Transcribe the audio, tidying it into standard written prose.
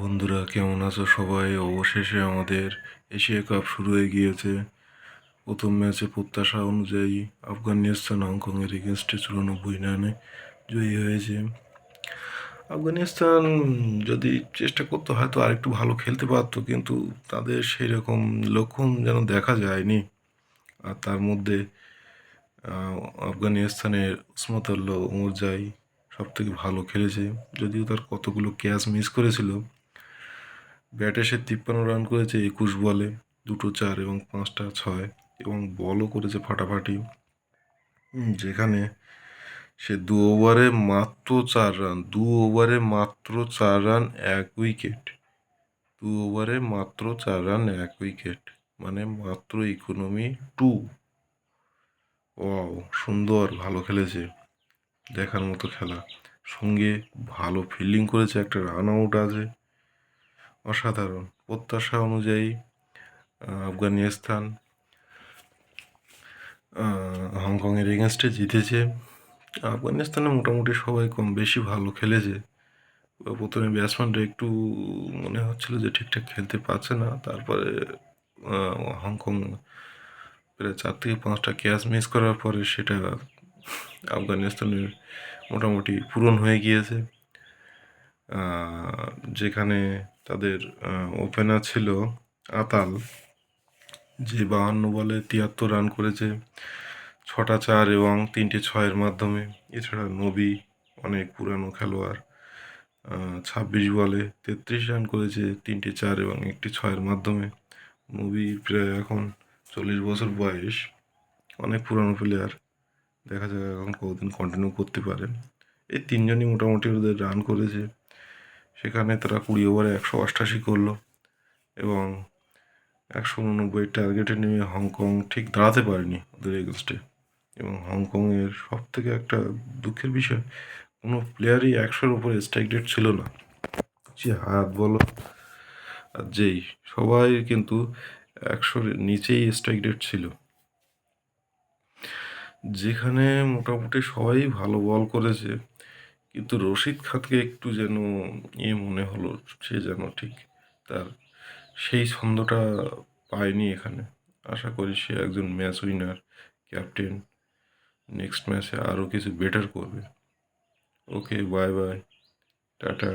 বন্ধুরা, কেমন আছো সবাই? অবশেষে আমাদের এশিয়া কাপ শুরু হয়ে গিয়েছে। প্রথম ম্যাচে প্রত্যাশা অনুযায়ী আফগানিস্তান হংকংয়ের এগেনস্টে 94 রানে জয়ী হয়েছে। আফগানিস্তান যদি চেষ্টা করতে হয়তো আরেকটু ভালো খেলতে পারতো, কিন্তু তাদের সেই রকম লক্ষণ যেন দেখা যায়নি। আর তার মধ্যে আহ, আফগানিস্তানের উসমতুল্লাহ ওমরজাই সব থেকে ভালো খেলেছে, যদিও তার কতগুলো ক্যাচ মিস করেছিল। ব্যাটে সে 53 রান করেছে 21 বলে, 2 4 এবং 5টা 6, এবং বলও করেছে ফাটাফাটি। যেখানে সে 2 ওভারে মাত্র 4 রান, 2 ওভারে মাত্র 4 রান 1 উইকেট, 2 ওভারে মাত্র 4 রান 1 উইকেট, মানে মাত্র ইকোনমি 2। ও, সুন্দর, ভালো খেলেছে, দেখার মতো খেলা। সঙ্গে ভালো ফিল্ডিং করেছে, একটা রান আউট আছে, অসাধারণ। প্রত্যাশা অনুযায়ী আফগানিস্তান হংকংয়ের এগেনস্টে জিতেছে। আফগানিস্তানে মোটামুটি সবাই কম বেশি ভালো খেলেছে। প্রথমে ব্যাটসম্যানরা একটু মনে হচ্ছিল যে ঠিকঠাক খেলতে পারছে না, তারপরে হংকং প্রায় 4 থেকে 5টা ক্যাচ মিস করার পরে সেটা আফগানিস্তানের মোটামুটি পূরণ হয়ে গিয়েছে। যেখানে তাদের ওপেনার ছিল আতাল, যে 52 বলে 73 রান করেছে, 6টা 4 এবং 3টে 6-এর মাধ্যমে। এছাড়া নবী, অনেক পুরানো খেলোয়াড়, 26 বলে 33 রান করেছে, 3টে 4 এবং 1টে 6-এর মাধ্যমে। নবী প্রায় এখন 40 বছর বয়স, অনেক পুরানো প্লেয়ার, দেখা যাক এখন কতদিন কন্টিনিউ করতে পারে। এই তিনজনই মোটামুটি ওদের রান করেছে। সেখানে তারা 20 ওভারে 188 করলো এবং 189 টার্গেটে নেমে হংকং ঠিক দাঁড়াতে পারেনি ওদের এগেনস্টে। এবং হংকংয়ের সব থেকে একটা দুঃখের বিষয়, কোনো প্লেয়ারই 100-এর উপরে স্ট্রাইক রেট ছিল না। যে হাত বলো আর যেই, সবাই কিন্তু 100-এর নিচেই স্ট্রাইক রেট ছিল। যেখানে মোটামুটি সবাই ভালো বল করেছে, কিন্তু রশিদ খানকে একটু যেন মনে হলো, সে যেন ঠিক তার সেই ছন্দটা পায়নি এখানে। আশা করি সে একজন ম্যাচ উইনার ক্যাপ্টেন, নেক্সট ম্যাচে আরও কিছু বেটার করবে। ওকে, বাই বাই, টাটা।